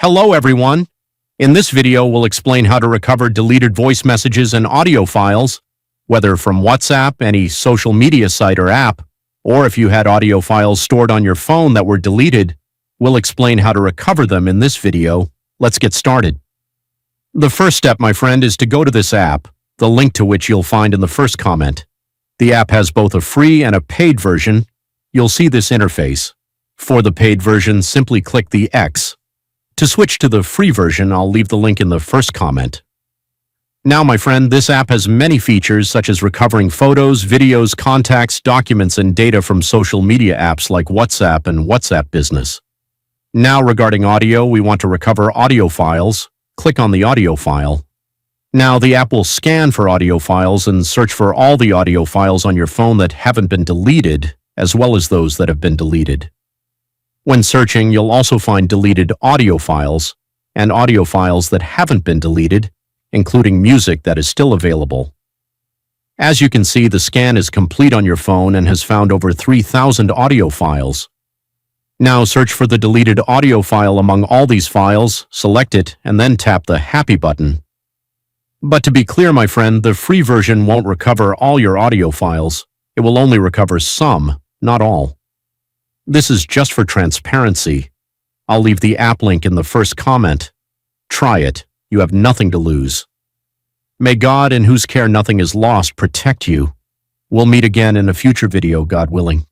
Hello everyone! In this video, we'll explain how to recover deleted voice messages and audio files, whether from WhatsApp, any social media site or app, or if you had audio files stored on your phone that were deleted, we'll explain how to recover them in this video. Let's get started. The first step, my friend, is to go to this app, the link to which you'll find in the first comment. The app has both a free and a paid version. You'll see this interface. For the paid version, simply click the X. To switch to the free version, I'll leave the link in the first comment. Now, my friend, this app has many features such as recovering photos, videos, contacts, documents, and data from social media apps like WhatsApp and WhatsApp Business. Now, regarding audio, we want to recover audio files. Click on the audio file. Now, the app will scan for audio files and search for all the audio files on your phone that haven't been deleted, as well as those that have been deleted. When searching, you'll also find deleted audio files and audio files that haven't been deleted, including music that is still available. As you can see, the scan is complete on your phone and has found over 3,000 audio files. Now search for the deleted audio file among all these files, select it, and then tap the Happy button. But to be clear, my friend, the free version won't recover all your audio files. It will only recover some, not all. This is just for transparency. I'll leave the app link in the first comment. Try it. You have nothing to lose. May God, in whose care nothing is lost, protect you. We'll meet again in a future video, God willing.